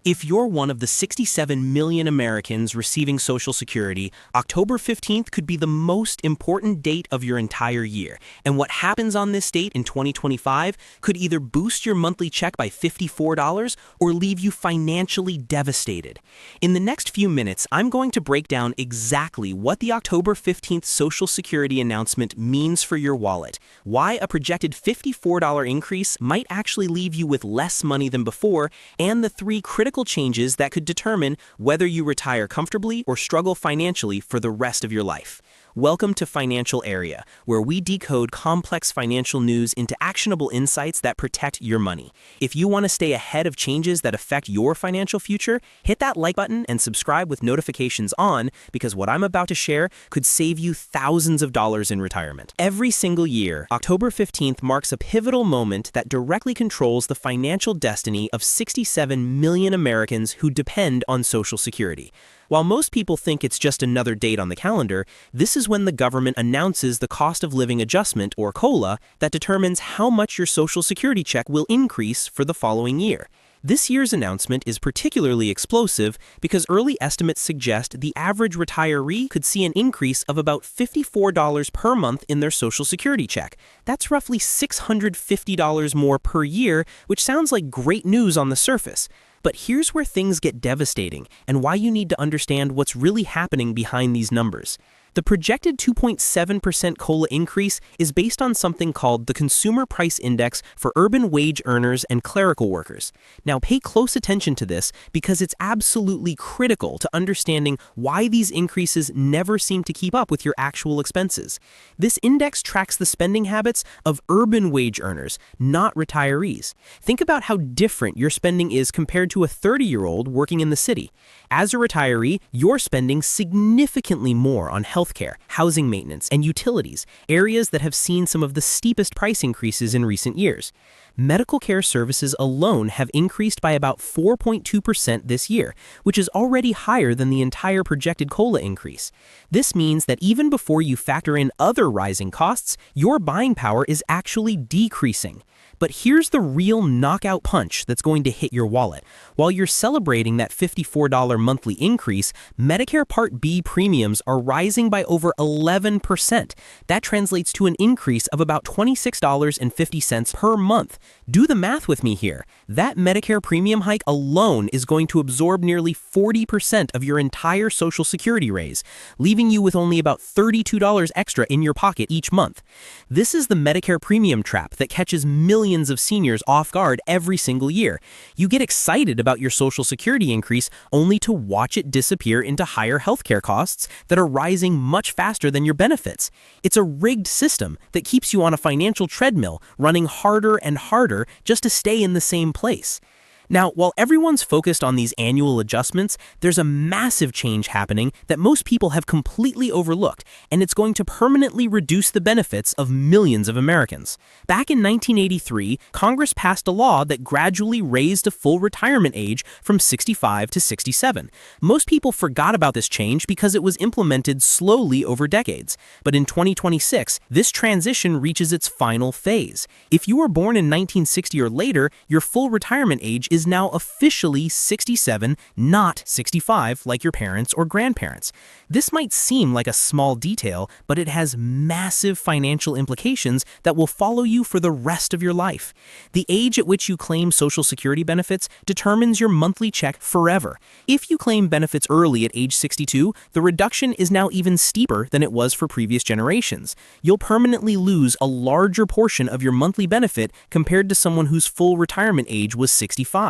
If you're one of the 67 million Americans receiving Social Security, October 15th could be the most important date of your entire year. And what happens on this date in 2025 could either boost your monthly check by $54 or leave you financially devastated. In the next few minutes, I'm going to break down exactly what the October 15th Social Security announcement means for your wallet, why a projected $54 increase might actually leave you with less money than before, and the three critical changes that could determine whether you retire comfortably or struggle financially for the rest of your life. Welcome to Financial Area, where we decode complex financial news into actionable insights that protect your money. If you want to stay ahead of changes that affect your financial future, hit that like button and subscribe with notifications on, because what I'm about to share could save you thousands of dollars in retirement. Every single year, October 15th marks a pivotal moment that directly controls the financial destiny of 67 million Americans who depend on Social Security. While most people think it's just another date on the calendar, this is when the government announces the cost of living adjustment, or COLA, that determines how much your Social Security check will increase for the following year. This year's announcement is particularly explosive because early estimates suggest the average retiree could see an increase of about $54 per month in their Social Security check. That's roughly $650 more per year, which sounds like great news on the surface. But here's where things get devastating and why you need to understand what's really happening behind these numbers. The projected 2.7% COLA increase is based on something called the Consumer Price Index for urban wage earners and clerical workers. Now, pay close attention to this because it's absolutely critical to understanding why these increases never seem to keep up with your actual expenses. This index tracks the spending habits of urban wage earners, not retirees. Think about how different your spending is compared to a 30-year-old working in the city. As a retiree, you're spending significantly more on healthcare, housing maintenance, and utilities, areas that have seen some of the steepest price increases in recent years. Medical care services alone have increased by about 4.2% this year, which is already higher than the entire projected COLA increase. This means that even before you factor in other rising costs, your buying power is actually decreasing. But here's the real knockout punch that's going to hit your wallet. While you're celebrating that $54 monthly increase, Medicare Part B premiums are rising by over 11%. That translates to an increase of about $26.50 per month. Do the math with me here. That Medicare premium hike alone is going to absorb nearly 40% of your entire Social Security raise, leaving you with only about $32 extra in your pocket each month. This is the Medicare premium trap that catches millions of seniors off guard every single year. You get excited about your Social Security increase only to watch it disappear into higher healthcare costs that are rising much faster than your benefits. It's a rigged system that keeps you on a financial treadmill, running harder and harder just to stay in the same place. Now, while everyone's focused on these annual adjustments, there's a massive change happening that most people have completely overlooked, and it's going to permanently reduce the benefits of millions of Americans. Back in 1983, Congress passed a law that gradually raised a full retirement age from 65 to 67. Most people forgot about this change because it was implemented slowly over decades. But in 2026, this transition reaches its final phase. If you were born in 1960 or later, your full retirement age is now officially 67, not 65 like your parents or grandparents. This might seem like a small detail, but it has massive financial implications that will follow you for the rest of your life. The age at which you claim Social Security benefits determines your monthly check forever. If you claim benefits early at age 62, the reduction is now even steeper than it was for previous generations. You'll permanently lose a larger portion of your monthly benefit compared to someone whose full retirement age was 65.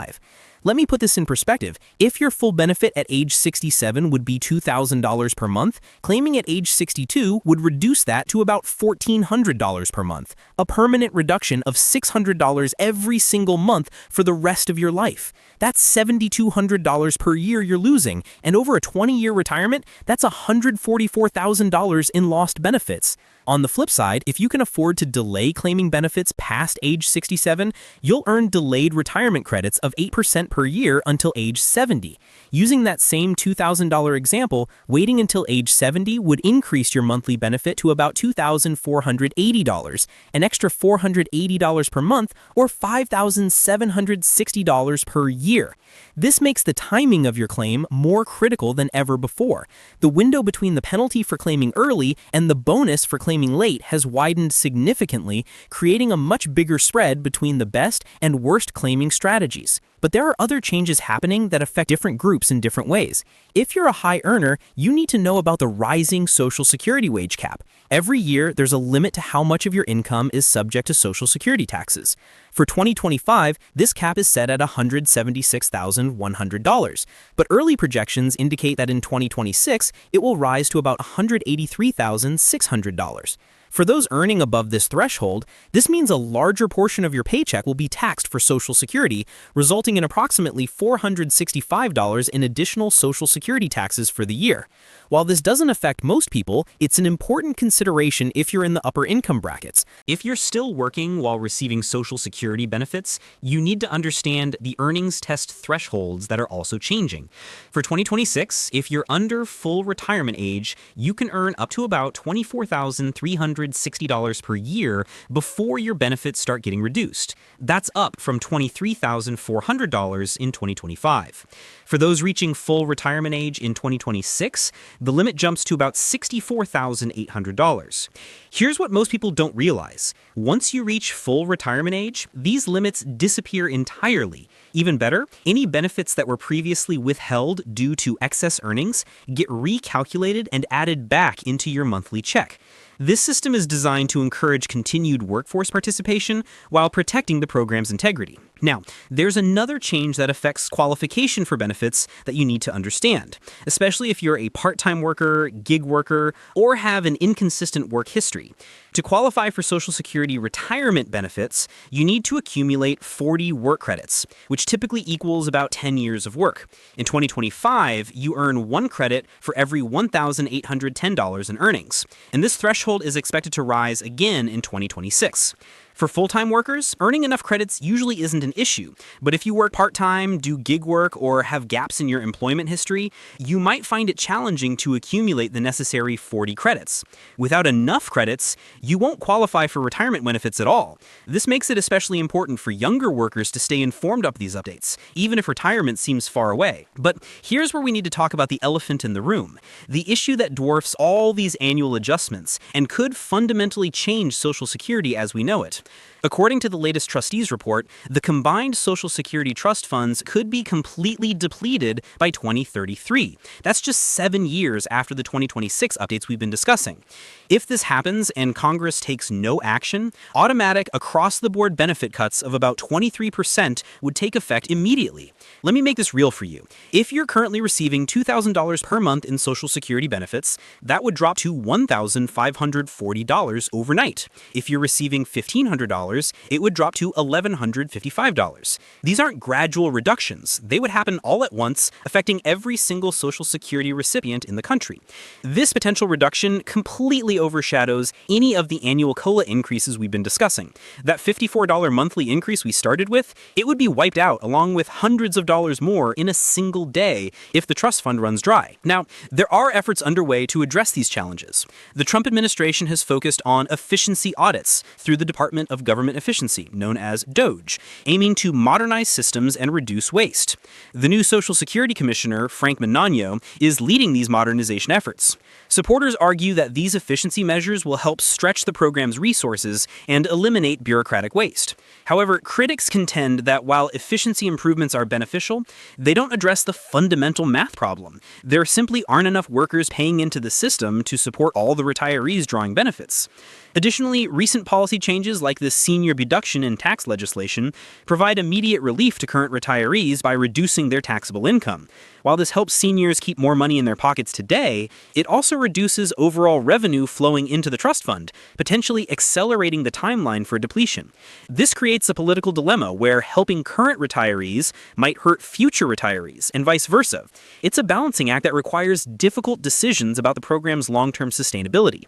Let me put this in perspective. If your full benefit at age 67 would be $2,000 per month, claiming at age 62 would reduce that to about $1,400 per month, a permanent reduction of $600 every single month for the rest of your life. That's $7,200 per year you're losing, and over a 20-year retirement, that's $144,000 in lost benefits. On the flip side, if you can afford to delay claiming benefits past age 67, you'll earn delayed retirement credits of 8% per year until age 70. Using that same $2,000 example, waiting until age 70 would increase your monthly benefit to about $2,480, an extra $480 per month, or $5,760 per year. year. This makes the timing of your claim more critical than ever before. The window between the penalty for claiming early and the bonus for claiming late has widened significantly, creating a much bigger spread between the best and worst claiming strategies. But there are other changes happening that affect different groups in different ways. If you're a high earner, you need to know about the rising Social Security wage cap. Every year, there's a limit to how much of your income is subject to Social Security taxes. For 2025, this cap is set at $176,100, but early projections indicate that in 2026, it will rise to about $183,600. For those earning above this threshold, this means a larger portion of your paycheck will be taxed for Social Security, resulting in approximately $465 in additional Social Security taxes for the year. While this doesn't affect most people, it's an important consideration if you're in the upper income brackets. If you're still working while receiving Social Security benefits, you need to understand the earnings test thresholds that are also changing. For 2026, if you're under full retirement age, you can earn up to about $24,360 per year before your benefits start getting reduced. That's up from $23,400 in 2025. For those reaching full retirement age in 2026, the limit jumps to about $64,800. Here's what most people don't realize. Once you reach full retirement age, these limits disappear entirely. Even better, any benefits that were previously withheld due to excess earnings get recalculated and added back into your monthly check. This system is designed to encourage continued workforce participation while protecting the program's integrity. Now, there's another change that affects qualification for benefits that you need to understand, especially if you're a part-time worker, gig worker, or have an inconsistent work history. To qualify for Social Security retirement benefits, you need to accumulate 40 work credits, which typically equals about 10 years of work. In 2025, you earn 1 credit for every $1,810 in earnings, and this threshold is expected to rise again in 2026. For full-time workers, earning enough credits usually isn't an issue, but if you work part-time, do gig work, or have gaps in your employment history, you might find it challenging to accumulate the necessary 40 credits. Without enough credits, you won't qualify for retirement benefits at all. This makes it especially important for younger workers to stay informed of these updates, even if retirement seems far away. But here's where we need to talk about the elephant in the room, the issue that dwarfs all these annual adjustments and could fundamentally change Social Security as we know it. According to the latest trustees report, the combined Social Security trust funds could be completely depleted by 2033. That's just 7 years after the 2026 updates we've been discussing. If this happens and Congress takes no action, automatic across-the-board benefit cuts of about 23% would take effect immediately. Let me make this real for you. If you're currently receiving $2,000 per month in Social Security benefits, that would drop to $1,540 overnight. If you're receiving $1,500, it would drop to $1,155. These aren't gradual reductions. They would happen all at once, affecting every single Social Security recipient in the country. This potential reduction completely overshadows any of the annual COLA increases we've been discussing. That $54 monthly increase we started with, it would be wiped out along with hundreds of dollars more in a single day if the trust fund runs dry. Now, there are efforts underway to address these challenges. The Trump administration has focused on efficiency audits through the Department of Government Efficiency, known as DOGE, aiming to modernize systems and reduce waste. The new Social Security Commissioner, Frank Menano, is leading these modernization efforts. Supporters argue that these efficiency measures will help stretch the program's resources and eliminate bureaucratic waste. However, critics contend that while efficiency improvements are beneficial, they don't address the fundamental math problem. There simply aren't enough workers paying into the system to support all the retirees drawing benefits. Additionally, recent policy changes like the senior deduction in tax legislation provide immediate relief to current retirees by reducing their taxable income. While this helps seniors keep more money in their pockets today, it also reduces overall revenue flowing into the trust fund, potentially accelerating the timeline for depletion. This creates a political dilemma where helping current retirees might hurt future retirees, and vice versa. It's a balancing act that requires difficult decisions about the program's long-term sustainability.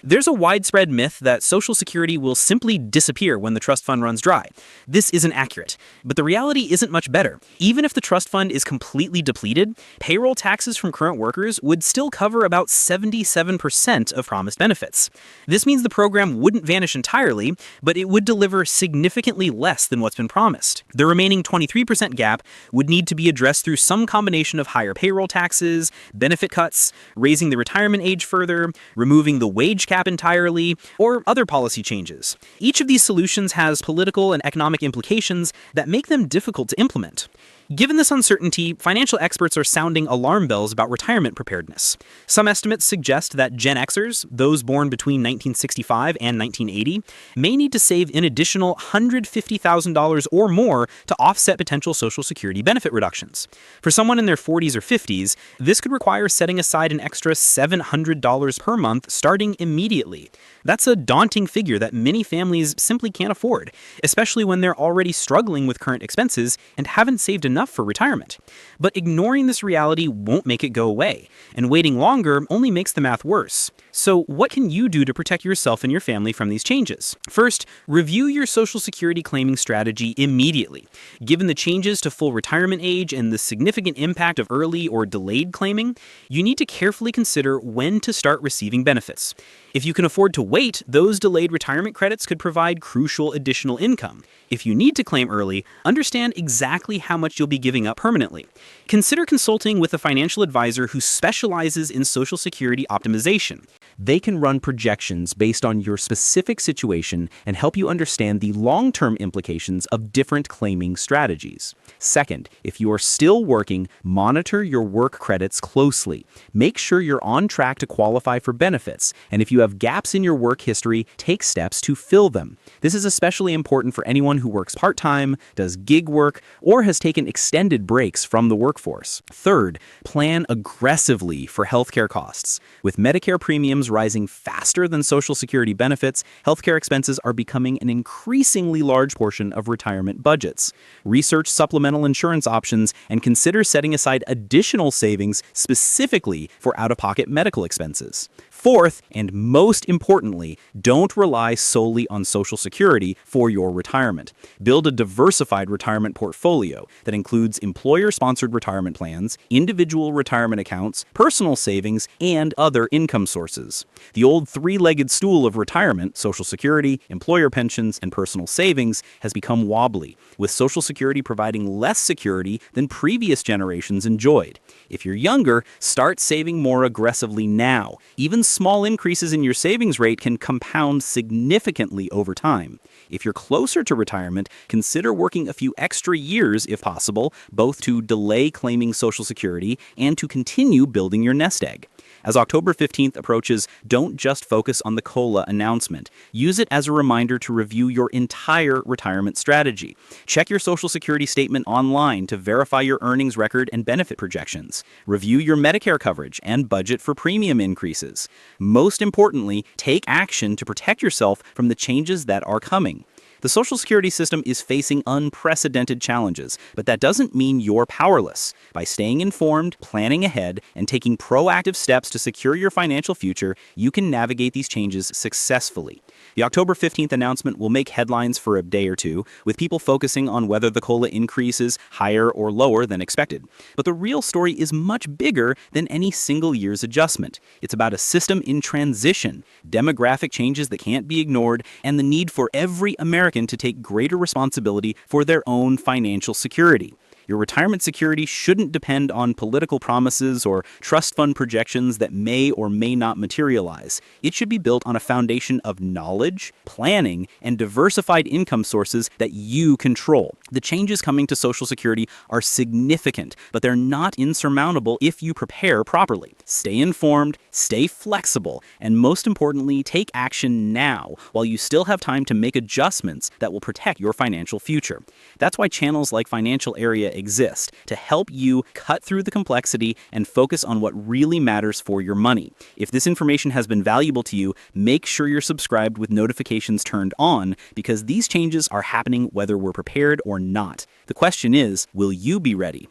There's a widespread myth that Social Security will simply disappear when the trust fund runs dry. This isn't accurate, but the reality isn't much better. Even if the trust fund is completely depleted, needed, payroll taxes from current workers would still cover about 77% of promised benefits. This means the program wouldn't vanish entirely, but it would deliver significantly less than what's been promised. The remaining 23% gap would need to be addressed through some combination of higher payroll taxes, benefit cuts, raising the retirement age further, removing the wage cap entirely, or other policy changes. Each of these solutions has political and economic implications that make them difficult to implement. Given this uncertainty, financial experts are sounding alarm bells about retirement preparedness. Some estimates suggest that Gen Xers, those born between 1965 and 1980, may need to save an additional $150,000 or more to offset potential Social Security benefit reductions. For someone in their 40s or 50s, this could require setting aside an extra $700 per month starting immediately. That's a daunting figure that many families simply can't afford, especially when they're already struggling with current expenses and haven't saved enough for retirement. But ignoring this reality won't make it go away, and waiting longer only makes the math worse. So what can you do to protect yourself and your family from these changes? First, review your Social Security claiming strategy immediately. Given the changes to full retirement age and the significant impact of early or delayed claiming, you need to carefully consider when to start receiving benefits. If you can afford to wait, those delayed retirement credits could provide crucial additional income. If you need to claim early, understand exactly how much you'll be giving up permanently. Consider consulting with a financial advisor who specializes in Social Security optimization. They can run projections based on your specific situation and help you understand the long-term implications of different claiming strategies. Second, if you are still working, monitor your work credits closely. Make sure you're on track to qualify for benefits, and if you have gaps in your work history, take steps to fill them. This is especially important for anyone who works part-time, does gig work, or has taken extended breaks from the workforce. Third, plan aggressively for healthcare costs. With Medicare premiums rising faster than Social Security benefits, healthcare expenses are becoming an increasingly large portion of retirement budgets. Research supplemental insurance options and consider setting aside additional savings specifically for out-of-pocket medical expenses. Fourth, and most importantly, don't rely solely on Social Security for your retirement. Build a diversified retirement portfolio that includes employer-sponsored retirement plans, individual retirement accounts, personal savings, and other income sources. The old three-legged stool of retirement, Social Security, employer pensions, and personal savings, has become wobbly, with Social Security providing less security than previous generations enjoyed. If you're younger, start saving more aggressively now. Even small increases in your savings rate can compound significantly over time. If you're closer to retirement, consider working a few extra years if possible, both to delay claiming Social Security and to continue building your nest egg. As October 15th approaches, don't just focus on the COLA announcement. Use it as a reminder to review your entire retirement strategy. Check your Social Security statement online to verify your earnings record and benefit projections. Review your Medicare coverage and budget for premium increases. Most importantly, take action to protect yourself from the changes that are coming. The Social Security system is facing unprecedented challenges, but that doesn't mean you're powerless. By staying informed, planning ahead, and taking proactive steps to secure your financial future, you can navigate these changes successfully. The October 15th announcement will make headlines for a day or two, with people focusing on whether the COLA increase is higher or lower than expected. But the real story is much bigger than any single year's adjustment. It's about a system in transition, demographic changes that can't be ignored, and the need for every American to take greater responsibility for their own financial security. Your retirement security shouldn't depend on political promises or trust fund projections that may or may not materialize. It should be built on a foundation of knowledge, planning, and diversified income sources that you control. The changes coming to Social Security are significant, but they're not insurmountable if you prepare properly. Stay informed, stay flexible, and most importantly, take action now while you still have time to make adjustments that will protect your financial future. That's why channels like Financial Area exist, to help you cut through the complexity and focus on what really matters for your money. If this information has been valuable to you, make sure you're subscribed with notifications turned on, because these changes are happening whether we're prepared or not. The question is, will you be ready?